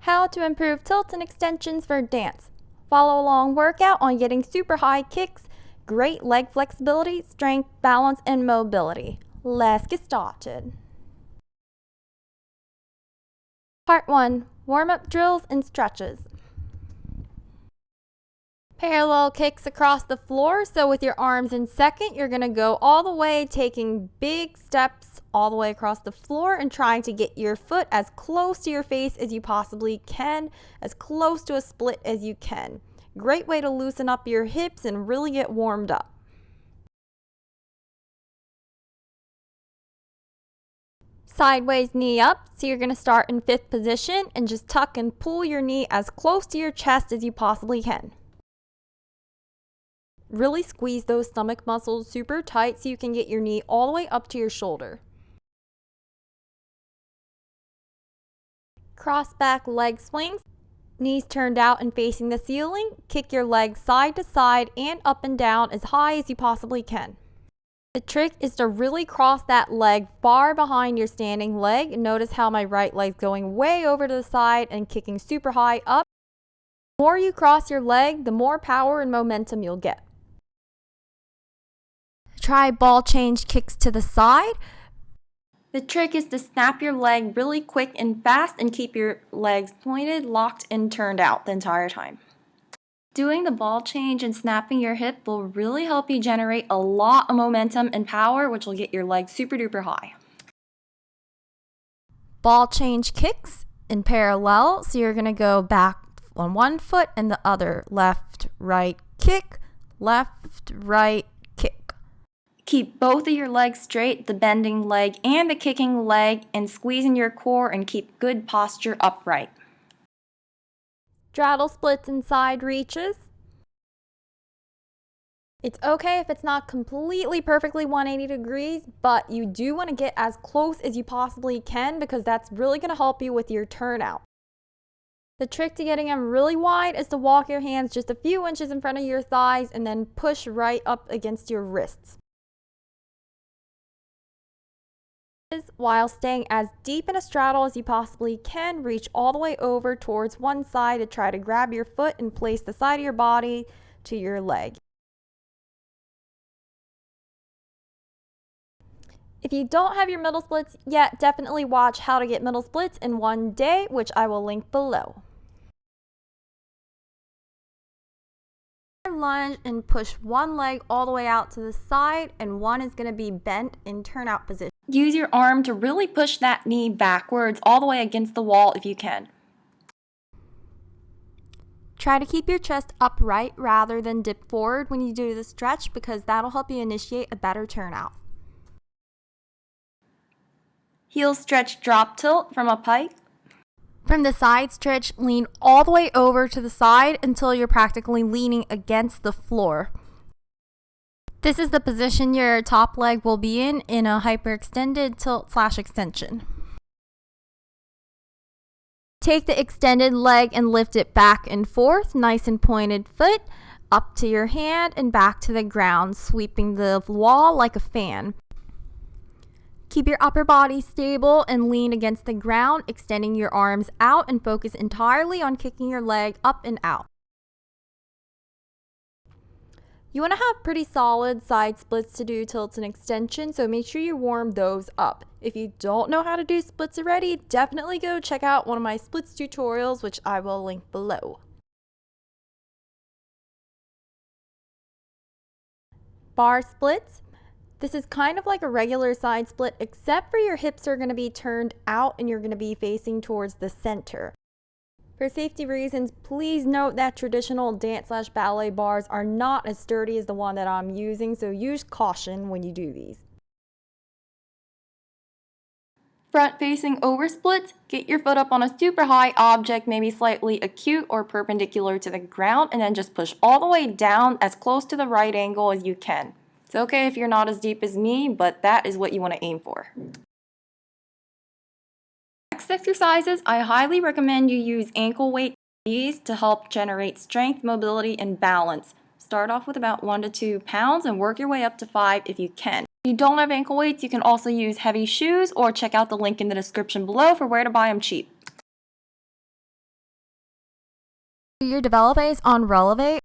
How to improve tilts and extensions for dance. Follow along workout on getting super high kicks, great leg flexibility, strength, balance, and mobility. Let's get started. Part 1. Warm-up drills and stretches. Parallel kicks across the floor. So with your arms in second, you're going to go all the way, taking big steps all the way across the floor and trying to get your foot as close to your face as you possibly can, as close to a split as you can. Great way to loosen up your hips and really get warmed up. Sideways knee up. So you're going to start in 5th position and just tuck and pull your knee as close to your chest as you possibly can. Really squeeze those stomach muscles super tight so you can get your knee all the way up to your shoulder. Cross back leg swings. Knees turned out and facing the ceiling. Kick your legs side to side and up and down as high as you possibly can. The trick is to really cross that leg far behind your standing leg. Notice how my right leg's going way over to the side and kicking super high up. The more you cross your leg, the more power and momentum you'll get. Try ball change kicks to the side. The trick is to snap your leg really quick and fast and keep your legs pointed, locked, and turned out the entire time. Doing the ball change and snapping your hip will really help you generate a lot of momentum and power, which will get your legs super duper high. Ball change kicks in parallel. So you're going to go back on one foot and the other. Left, right, kick, left, right, kick. Keep both of your legs straight, the bending leg and the kicking leg, and squeezing your core and keep good posture upright. Straddle splits and side reaches. It's okay if it's not completely perfectly 180 degrees, but you do want to get as close as you possibly can because that's really going to help you with your turnout. The trick to getting them really wide is to walk your hands just a few inches in front of your thighs and then push right up against your wrists. While staying as deep in a straddle as you possibly can, reach all the way over towards one side to try to grab your foot and place the side of your body to your leg. If you don't have your middle splits yet, definitely watch how to get middle splits in one day, which I will link below. Lunge and push one leg all the way out to the side and one is going to be bent in turnout position. Use your arm to really push that knee backwards all the way against the wall if you can. Try to keep your chest upright rather than dip forward when you do the stretch because that'll help you initiate a better turnout. Heel stretch drop tilt from a pike. From the side stretch, lean all the way over to the side until you're practically leaning against the floor. This is the position your top leg will be in a hyperextended tilt/extension. Take the extended leg and lift it back and forth, nice and pointed foot, up to your hand and back to the ground, sweeping the wall like a fan. Keep your upper body stable and lean against the ground, extending your arms out and focus entirely on kicking your leg up and out. You want to have pretty solid side splits to do tilts and extensions, so make sure you warm those up. If you don't know how to do splits already, definitely go check out one of my splits tutorials, which I will link below. Bar splits. This is kind of like a regular side split, except for your hips are going to be turned out and you're going to be facing towards the center. For safety reasons, please note that traditional dance/ballet bars are not as sturdy as the one that I'm using, so use caution when you do these. Front facing over splits, get your foot up on a super high object, maybe slightly acute or perpendicular to the ground, and then just push all the way down as close to the right angle as you can. It's okay if you're not as deep as me, but that is what you want to aim for. Next exercises, I highly recommend you use ankle weight to help generate strength, mobility, and balance. Start off with about 1 to 2 pounds and work your way up to 5 if you can. If you don't have ankle weights, you can also use heavy shoes or check out the link in the description below for where to buy them cheap. Do your developes on releve.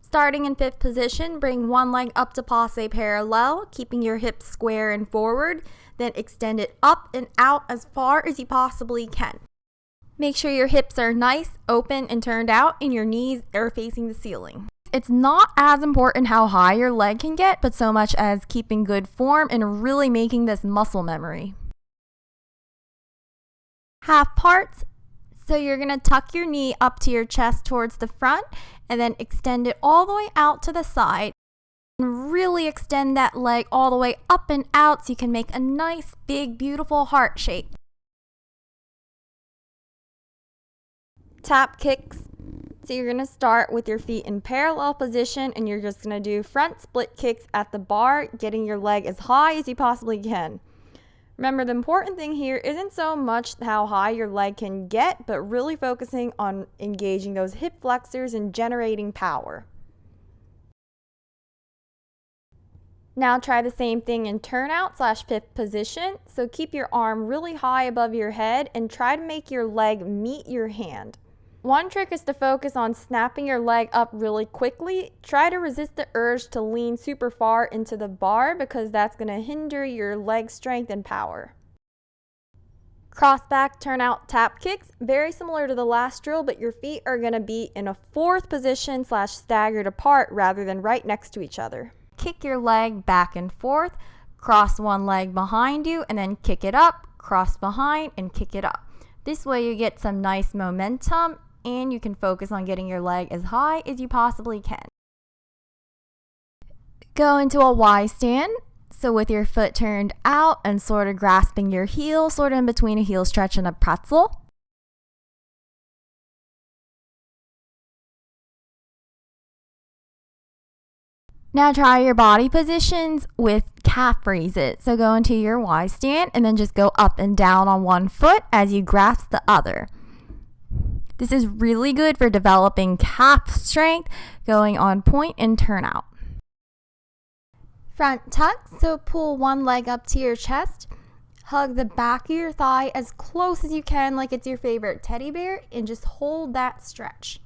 Starting in 5th position, bring one leg up to passe parallel, keeping your hips square and forward, then extend it up and out as far as you possibly can. Make sure your hips are nice, open, and turned out, and your knees are facing the ceiling. It's not as important how high your leg can get, but so much as keeping good form and really making this muscle memory. Half parts. So you're going to tuck your knee up to your chest towards the front and then extend it all the way out to the side. And really extend that leg all the way up and out so you can make a nice, big, beautiful heart shape. Tap kicks. So you're going to start with your feet in parallel position and you're just going to do front split kicks at the bar, getting your leg as high as you possibly can. Remember, the important thing here isn't so much how high your leg can get, but really focusing on engaging those hip flexors and generating power. Now try the same thing in turnout / 5th position. So keep your arm really high above your head and try to make your leg meet your hand. One trick is to focus on snapping your leg up really quickly. Try to resist the urge to lean super far into the bar because that's going to hinder your leg strength and power. Cross back turnout tap kicks, very similar to the last drill, but your feet are going to be in a 4th position / staggered apart rather than right next to each other. Kick your leg back and forth, cross one leg behind you and then kick it up, cross behind and kick it up. This way you get some nice momentum and you can focus on getting your leg as high as you possibly can. Go into a Y stand. So with your foot turned out and sort of grasping your heel, sort of in between a heel stretch and a pretzel. Now try your body positions with calf raises. So go into your Y stand and then just go up and down on one foot as you grasp the other. This is really good for developing calf strength, going on point and turnout. Front tuck, so pull one leg up to your chest. Hug the back of your thigh as close as you can like it's your favorite teddy bear and just hold that stretch.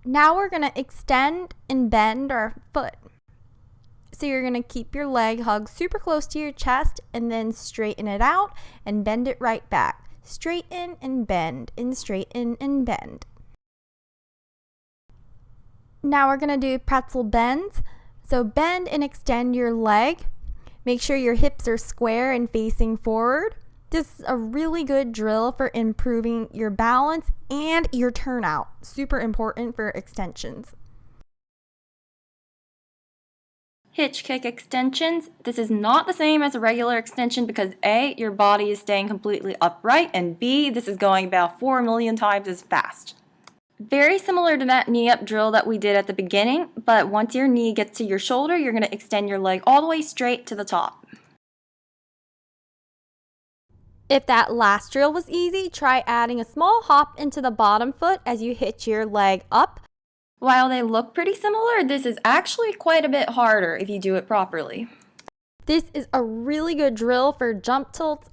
Now we're going to extend and bend our foot. So you're going to keep your leg hugged super close to your chest and then straighten it out and bend it right back. Straighten and bend and straighten and bend. Now we're going to do pretzel bends. So bend and extend your leg. Make sure your hips are square and facing forward. This is a really good drill for improving your balance and your turnout. Super important for extensions. Hitch kick extensions. This is not the same as a regular extension because A, your body is staying completely upright, and B, this is going about 4 million times as fast. Very similar to that knee up drill that we did at the beginning, but once your knee gets to your shoulder, you're going to extend your leg all the way straight to the top. If that last drill was easy, try adding a small hop into the bottom foot as you hitch your leg up. While they look pretty similar, this is actually quite a bit harder if you do it properly. This is a really good drill for jump tilts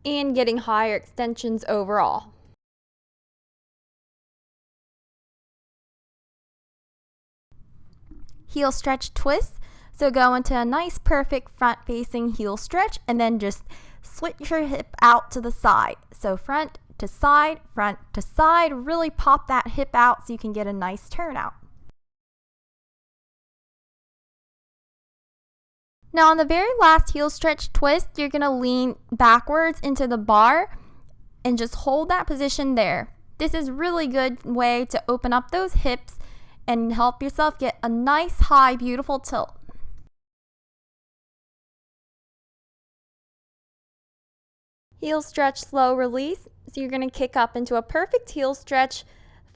and getting higher extensions overall. Heel stretch twist. So go into a nice perfect front facing heel stretch and then just switch your hip out to the side. So front to side, really pop that hip out so you can get a nice turnout. Now on the very last heel stretch twist, you're going to lean backwards into the bar and just hold that position there. This is a really good way to open up those hips and help yourself get a nice high beautiful tilt. Heel stretch, slow release. So you're going to kick up into a perfect heel stretch,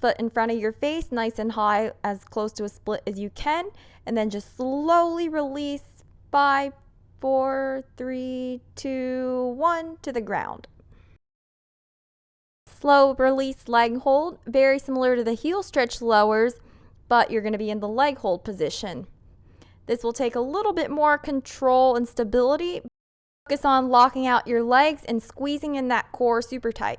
foot in front of your face, nice and high, as close to a split as you can, and then just slowly release 5, 4, 3, 2, 1 to the ground. Slow release leg hold, very similar to the heel stretch lowers, but you're going to be in the leg hold position. This will take a little bit more control and stability, Focus on locking out your legs and squeezing in that core super tight.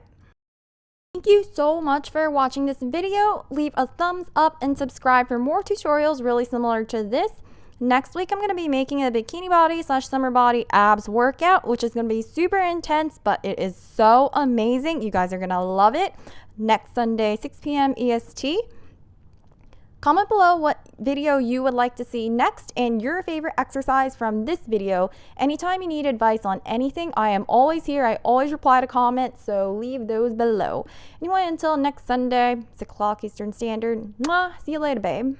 Thank you so much for watching this video. Leave a thumbs up and subscribe for more tutorials really similar to this. Next week, I'm going to be making a bikini body / summer body abs workout, which is going to be super intense, but it is so amazing. You guys are going to love it. Next Sunday, 6 p.m. EST. Comment below what video you would like to see next and your favorite exercise from this video. Anytime you need advice on anything, I am always here. I always reply to comments, so leave those below. Anyway, until next Sunday, 6 o'clock Eastern Standard. Mwah, see you later, babe.